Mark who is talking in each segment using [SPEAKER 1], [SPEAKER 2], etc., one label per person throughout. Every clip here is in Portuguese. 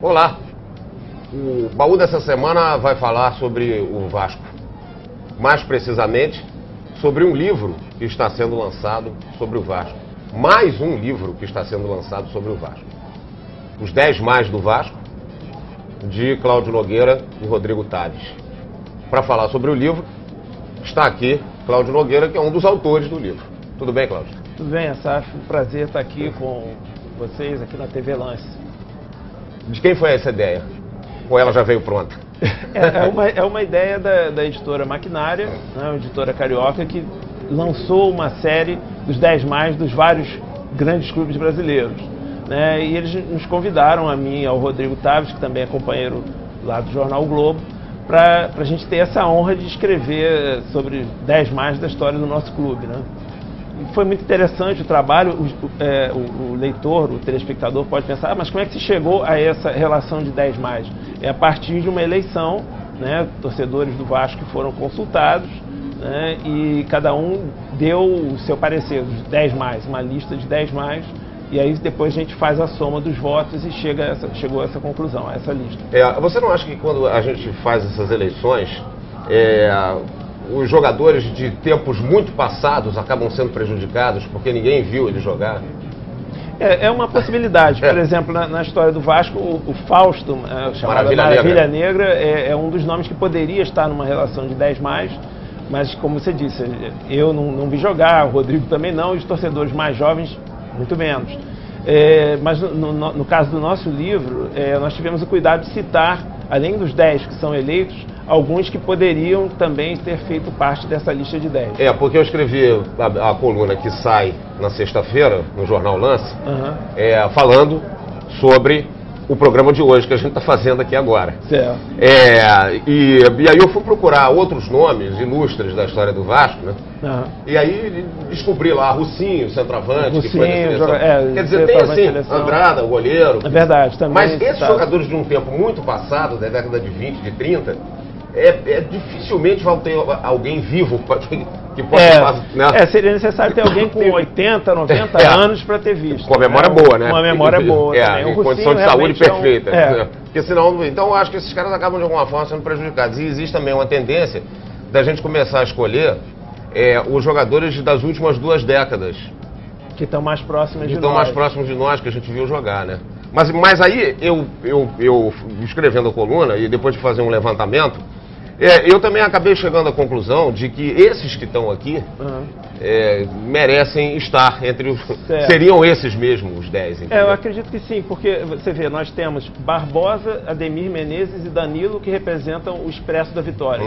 [SPEAKER 1] Olá, o baú dessa semana vai falar sobre o Vasco, mais precisamente sobre um livro que está sendo lançado sobre o Vasco, mais um livro que está sendo lançado sobre o Vasco, Os 10 Mais do Vasco, de Cláudio Nogueira e Rodrigo Taves. Para falar sobre o livro, está aqui Cláudio Nogueira, que é um dos autores do livro. Tudo bem, Cláudio?
[SPEAKER 2] Tudo bem, Assaf. Um prazer estar aqui com vocês aqui na TV Lance.
[SPEAKER 1] De quem foi essa ideia? Ou ela já veio pronta?
[SPEAKER 2] É uma ideia da editora Maquinária, né, uma editora carioca, que lançou uma série dos 10 mais dos vários grandes clubes brasileiros. Né, e eles nos convidaram, a mim e ao Rodrigo Taves, que também é companheiro lá do jornal o Globo, para a gente ter essa honra de escrever sobre 10 mais da história do nosso clube. Né? Foi muito interessante o trabalho. O leitor, o telespectador pode pensar, mas como é que se chegou a essa relação de 10 mais? É a partir de uma eleição, né, torcedores do Vasco foram consultados, né, e cada um deu o seu parecer, os 10 mais, uma lista de 10 mais, e aí depois a gente faz a soma dos votos e chegou a essa conclusão, a essa lista.
[SPEAKER 1] Você não acha que quando a gente faz essas eleições, os jogadores de tempos muito passados acabam sendo prejudicados porque ninguém viu ele jogar?
[SPEAKER 2] É uma possibilidade. Por exemplo, na história do Vasco, o Fausto, chamado Maravilha Negra, é um dos nomes que poderia estar numa relação de 10 mais, mas como você disse, eu não vi jogar, o Rodrigo também não, e os torcedores mais jovens, muito menos. Mas no caso do nosso livro, nós tivemos o cuidado de citar, além dos 10 que são eleitos, alguns que poderiam também ter feito parte dessa lista de 10.
[SPEAKER 1] Porque eu escrevi a coluna que sai na sexta-feira, no Jornal Lance, falando sobre o programa de hoje que a gente está fazendo aqui agora.
[SPEAKER 2] Certo.
[SPEAKER 1] E aí eu fui procurar outros nomes ilustres da história do Vasco, né? E aí descobri lá Russinho, centroavante, que foi na seleção. Quer dizer, tem assim, Andrada, o goleiro.
[SPEAKER 2] É verdade, também.
[SPEAKER 1] Mas esses jogadores de um tempo muito passado, da década de 20, de 30, dificilmente vai ter alguém vivo que possa...
[SPEAKER 2] seria necessário ter alguém com 80, 90 anos para ter visto.
[SPEAKER 1] Com a memória boa, né?
[SPEAKER 2] Com a memória boa.
[SPEAKER 1] Em condição de saúde perfeita. Porque senão, então eu acho que esses caras acabam de alguma forma sendo prejudicados. E existe também uma tendência da gente começar a escolher os jogadores das últimas 2 décadas.
[SPEAKER 2] Que estão mais próximos de nós.
[SPEAKER 1] Que estão mais próximos de nós, que a gente viu jogar, né? Mas aí, eu escrevendo a coluna, e depois de fazer um levantamento, eu também acabei chegando à conclusão de que esses que estão aqui merecem estar entre os... Seriam esses mesmo os 10, entendeu?
[SPEAKER 2] Eu acredito que sim, porque você vê, nós temos Barbosa, Ademir Menezes e Danilo, que representam o Expresso da Vitória.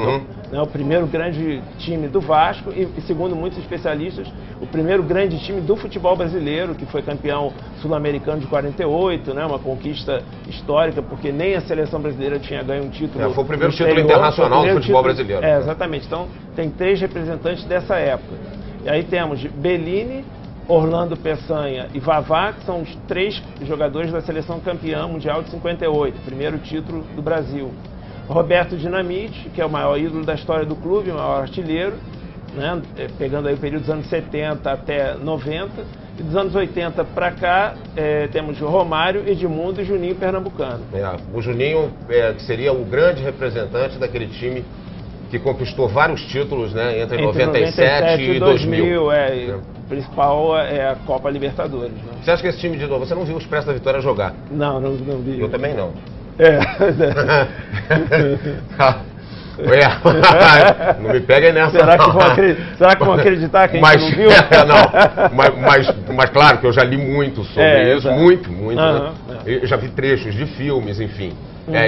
[SPEAKER 2] Então, o primeiro grande time do Vasco e, segundo muitos especialistas, o primeiro grande time do futebol brasileiro, que foi campeão sul-americano de 48, né, uma conquista histórica, porque nem a seleção brasileira tinha ganho um título.
[SPEAKER 1] Foi o primeiro título internacional do futebol brasileiro.
[SPEAKER 2] Exatamente. Então, tem 3 representantes dessa época. E aí temos Bellini, Orlando Peçanha e Vavá, que são os 3 jogadores da seleção campeã mundial de 58, primeiro título do Brasil. Roberto Dinamite, que é o maior ídolo da história do clube, o maior artilheiro, né, pegando aí o período dos anos 70 até 90. E dos anos 80 para cá, temos Romário, Edmundo e Juninho Pernambucano.
[SPEAKER 1] O Juninho seria o grande representante daquele time que conquistou vários títulos, né, entre 97 e 2000.
[SPEAKER 2] O principal é a Copa Libertadores. Né?
[SPEAKER 1] Você acha que esse time de novo... Você não viu o Expresso da Vitória jogar?
[SPEAKER 2] Não vi.
[SPEAKER 1] Eu também não. Não me peguem nessa.
[SPEAKER 2] Será que vão acreditar que a gente não viu?
[SPEAKER 1] Mas claro que eu já li muito sobre isso, muito. Né? Eu já vi trechos de filmes, enfim.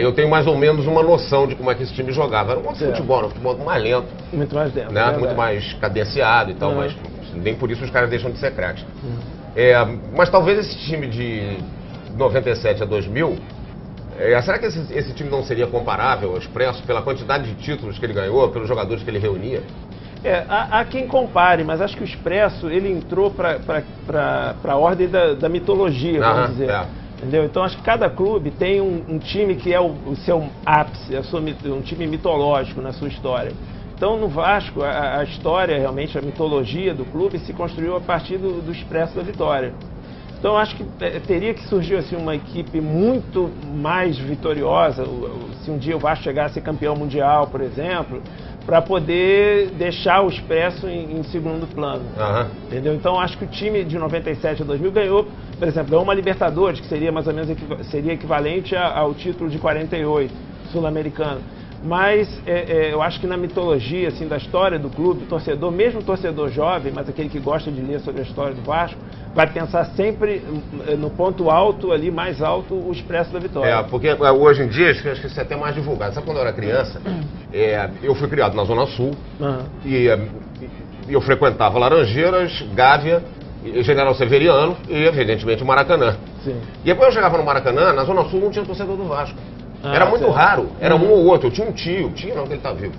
[SPEAKER 1] Eu tenho mais ou menos uma noção de como é que esse time jogava. Era um outro futebol, um futebol mais lento.
[SPEAKER 2] Muito mais lento.
[SPEAKER 1] Né? Muito mais cadenciado e tal, mas nem por isso os caras deixam de ser craques. Mas talvez esse time de 97 a 2000, será que esse time não seria comparável ao Expresso pela quantidade de títulos que ele ganhou, pelos jogadores que ele reunia?
[SPEAKER 2] Há quem compare, mas acho que o Expresso ele entrou para a ordem da mitologia, vamos dizer. Entendeu? Então acho que cada clube tem um time que é o seu ápice, um time mitológico na sua história. Então, no Vasco, a história, realmente, a mitologia do clube se construiu a partir do Expresso da Vitória. Então, eu acho que teria que surgir assim, uma equipe muito mais vitoriosa, se um dia o Vasco chegar a ser campeão mundial, por exemplo, para poder deixar o Expresso em segundo plano.
[SPEAKER 1] Uhum.
[SPEAKER 2] Entendeu? Então, acho que o time de 97 a 2000 ganhou, por exemplo, ganhou uma Libertadores, que seria mais ou menos seria equivalente ao título de 48, sul-americano. Mas eu acho que na mitologia assim, da história do clube, o torcedor, mesmo o torcedor jovem, mas aquele que gosta de ler sobre a história do Vasco, vai pensar sempre no ponto alto, ali mais alto, o Expresso da Vitória.
[SPEAKER 1] Porque hoje em dia, acho que isso é até mais divulgado. Sabe quando eu era criança, eu fui criado na Zona Sul, e eu frequentava Laranjeiras, Gávea, General Severiano e, evidentemente, o Maracanã.
[SPEAKER 2] Sim.
[SPEAKER 1] E depois eu chegava no Maracanã, na Zona Sul não tinha torcedor do Vasco. Era muito
[SPEAKER 2] certo.
[SPEAKER 1] raro, era um ou outro. Eu tinha um tio, não, que ele tá vivo.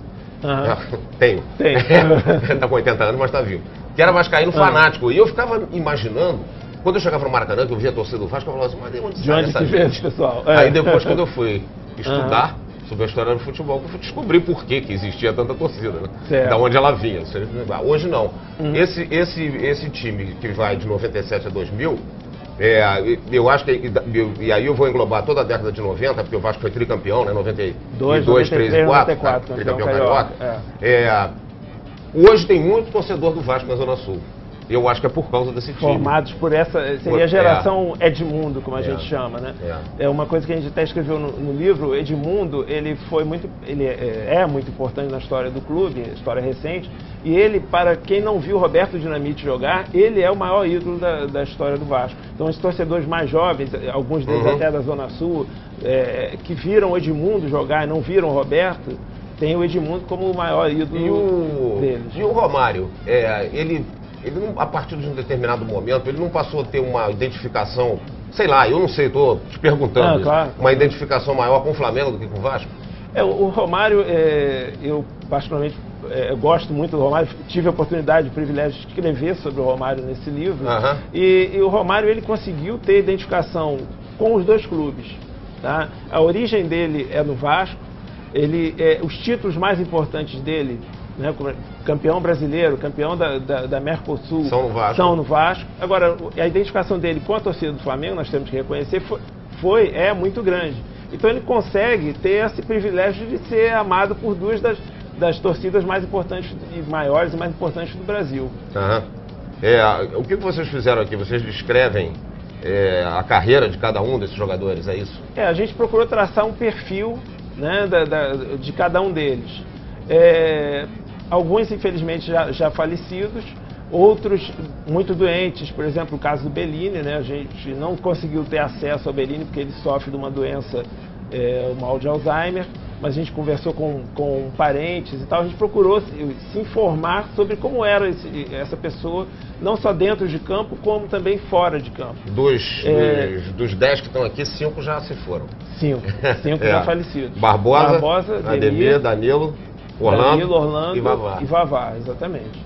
[SPEAKER 1] Tenho. Ele tá com 80 anos, mas tá vivo. Que era vascaíno fanático. E eu ficava imaginando, quando eu chegava no Maracanã, que eu via a torcida do Vasco, eu falava assim, mas de onde sai essa gente?
[SPEAKER 2] Pessoal?
[SPEAKER 1] Aí depois, quando eu fui estudar sobre a história do futebol, eu descobri por que existia tanta torcida, né? Da onde ela vinha. Hoje não. Esse time que vai de 97 a 2000, eu acho que, e aí eu vou englobar toda a década de 90, porque o Vasco foi tricampeão, né? 92, 3 e 4, tricampeão carioca. Hoje tem muito torcedor do Vasco na Zona Sul. Eu acho que é por causa desse time.
[SPEAKER 2] Formados por essa, seria a geração Edmundo, como a gente chama, né? É uma coisa que a gente até escreveu no livro. Edmundo, ele é muito importante na história do clube, história recente. E ele, para quem não viu Roberto Dinamite jogar, ele é o maior ídolo da história do Vasco. Então, os torcedores mais jovens, alguns deles até da Zona Sul, que viram o Edmundo jogar e não viram o Roberto, tem o Edmundo como o maior ídolo deles.
[SPEAKER 1] E o Romário, ele não, a partir de um determinado momento, ele não passou a ter uma identificação, sei lá, eu não sei, estou te perguntando,
[SPEAKER 2] claro.
[SPEAKER 1] Uma identificação maior com o Flamengo do que com o Vasco?
[SPEAKER 2] O Romário, eu particularmente gosto muito do Romário, tive a oportunidade, o privilégio de escrever sobre o Romário nesse livro, e o Romário ele conseguiu ter identificação com os dois clubes. Tá? A origem dele é no Vasco, os títulos mais importantes dele, né, campeão brasileiro, campeão da Mercosul, são no Vasco. Agora, a identificação dele com a torcida do Flamengo, nós temos que reconhecer, é muito grande. Então ele consegue ter esse privilégio de ser amado por duas das torcidas mais importantes e maiores e mais importantes do Brasil.
[SPEAKER 1] O que vocês fizeram aqui? Vocês descrevem a carreira de cada um desses jogadores, é isso?
[SPEAKER 2] A gente procurou traçar um perfil, né, de cada um deles. Alguns, infelizmente, já falecidos, outros muito doentes, por exemplo, o caso do Bellini, né? A gente não conseguiu ter acesso ao Bellini porque ele sofre de uma doença, o mal de Alzheimer, mas a gente conversou com parentes e tal, a gente procurou se informar sobre como era essa pessoa, não só dentro de campo, como também fora de campo.
[SPEAKER 1] Dos 10 que estão aqui, 5 já se foram. 5
[SPEAKER 2] já falecidos.
[SPEAKER 1] Barbosa, Ademir, Danilo, Orlando
[SPEAKER 2] e Vavá, exatamente.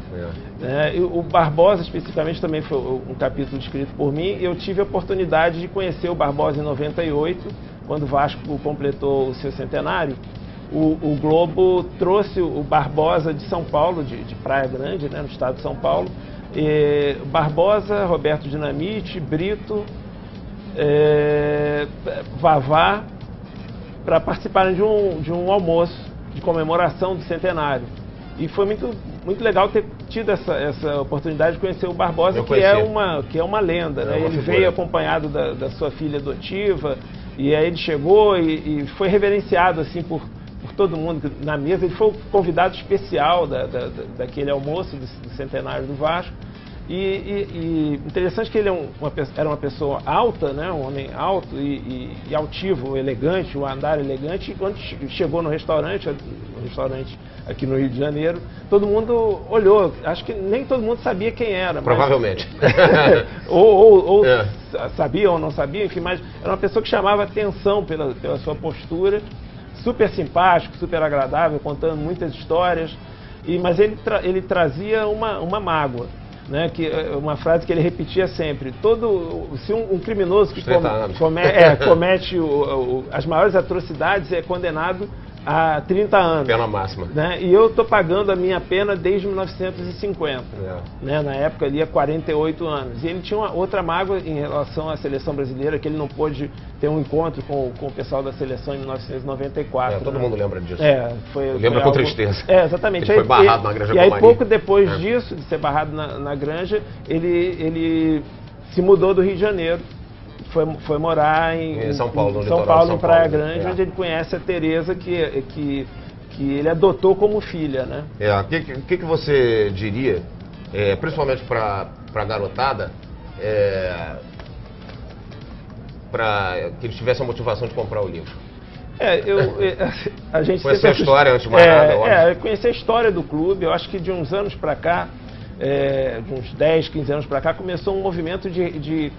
[SPEAKER 2] O Barbosa, especificamente, também foi um capítulo escrito por mim. Eu tive a oportunidade de conhecer o Barbosa em 98, quando o Vasco completou o seu centenário. O Globo trouxe o Barbosa de São Paulo, de Praia Grande, né, no estado de São Paulo. Barbosa, Roberto Dinamite, Brito, Vavá, para participarem de um almoço de comemoração do centenário. E foi muito legal ter tido essa oportunidade de conhecer o Barbosa, que é uma lenda, né? Ele veio acompanhado da sua filha adotiva, e aí ele chegou e foi reverenciado assim por todo mundo na mesa. Ele foi o convidado especial daquele almoço do centenário do Vasco. E interessante que ele era uma pessoa alta, né? Um homem alto e altivo, elegante, um andar elegante. E quando chegou no restaurante aqui no Rio de Janeiro, todo mundo olhou. Acho que nem todo mundo sabia quem era.
[SPEAKER 1] Provavelmente.
[SPEAKER 2] ou sabia ou não sabia, enfim, mas era uma pessoa que chamava atenção pela sua postura, super simpático, super agradável, contando muitas histórias, mas ele trazia uma mágoa. Né, uma frase que ele repetia sempre: se um criminoso que comete as maiores atrocidades é condenado há 30 anos.
[SPEAKER 1] Pena máxima.
[SPEAKER 2] Né? E eu estou pagando a minha pena desde 1950. Né? Na época ali, há 48 anos. E ele tinha outra mágoa em relação à seleção brasileira, que ele não pôde ter um encontro com o pessoal da seleção em 1994.
[SPEAKER 1] Todo mundo lembra disso.
[SPEAKER 2] Lembra
[SPEAKER 1] com tristeza.
[SPEAKER 2] Exatamente.
[SPEAKER 1] Ele foi barrado na Granja
[SPEAKER 2] Comari. E aí, pouco depois
[SPEAKER 1] É.
[SPEAKER 2] disso, de ser barrado na Granja, ele se mudou do Rio de Janeiro. Foi morar em
[SPEAKER 1] São Paulo, no
[SPEAKER 2] São
[SPEAKER 1] litoral
[SPEAKER 2] Paulo,
[SPEAKER 1] de São
[SPEAKER 2] em Praia
[SPEAKER 1] Paulo,
[SPEAKER 2] Grande, onde ele conhece a Tereza, que ele adotou como filha, né?
[SPEAKER 1] O que você diria, principalmente para a garotada, para que eles tivessem a motivação de comprar o livro?
[SPEAKER 2] A gente
[SPEAKER 1] conhecer a história antes de mais nada,
[SPEAKER 2] conhecer a história do clube. Eu acho que de uns anos para cá, de uns 10, 15 anos para cá, começou um movimento de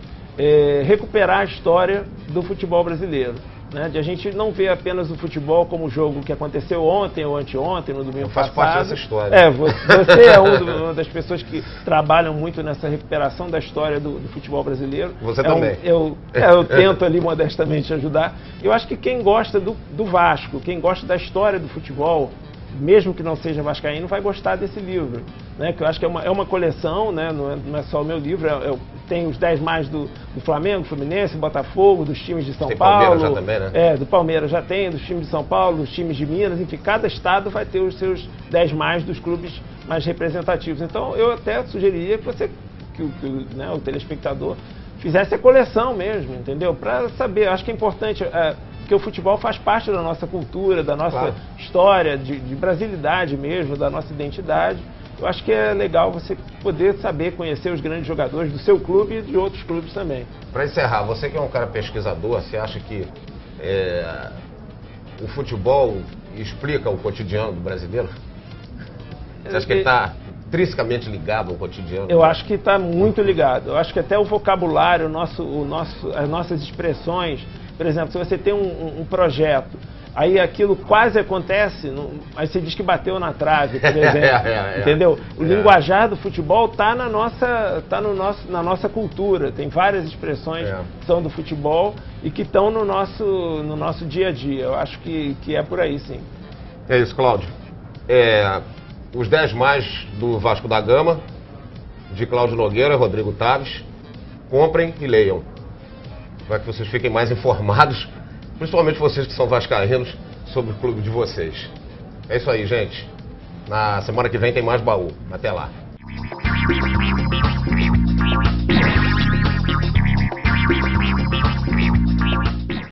[SPEAKER 2] recuperar a história do futebol brasileiro. Né? De a gente não ver apenas o futebol como o jogo que aconteceu ontem ou anteontem, no domingo passado.
[SPEAKER 1] Faz parte dessa história.
[SPEAKER 2] Você é uma das pessoas que trabalham muito nessa recuperação da história do futebol brasileiro.
[SPEAKER 1] Você também.
[SPEAKER 2] Eu tento ali modestamente ajudar. Eu acho que quem gosta do Vasco, quem gosta da história do futebol, mesmo que não seja vascaíno, vai gostar desse livro. Né? Que eu acho que é uma coleção, né? Não é só o meu livro, tem os 10 mais do Flamengo, Fluminense, Botafogo, dos times de São Paulo.
[SPEAKER 1] Palmeiras já também, né?
[SPEAKER 2] Do Palmeiras já tem, dos times de São Paulo, dos times de Minas, enfim, cada estado vai ter os seus 10 mais dos clubes mais representativos. Então eu até sugeriria que o telespectador fizesse a coleção mesmo, entendeu? Para saber, acho que é importante, porque o futebol faz parte da nossa cultura, da nossa história, de brasilidade mesmo, da nossa identidade. Eu acho que é legal você poder saber, conhecer os grandes jogadores do seu clube e de outros clubes também.
[SPEAKER 1] Para encerrar, você que é um cara pesquisador, você acha que o futebol explica o cotidiano do brasileiro? Você acha que ele está intrinsecamente ligado ao cotidiano?
[SPEAKER 2] Eu acho que está muito ligado. Eu acho que até o vocabulário, as nossas expressões, por exemplo, se você tem um projeto, aí aquilo quase acontece, aí você diz que bateu na trave, por exemplo, entendeu? O linguajar do futebol está na nossa cultura, tem várias expressões que são do futebol e que estão no nosso dia a dia. Eu acho que é por aí, sim.
[SPEAKER 1] É isso, Cláudio. Os 10 mais do Vasco da Gama, de Cláudio Nogueira e Rodrigo Taves, comprem e leiam, para que vocês fiquem mais informados, principalmente vocês que são vascaínos, sobre o clube de vocês. É isso aí, gente. Na semana que vem tem mais baú. Até lá.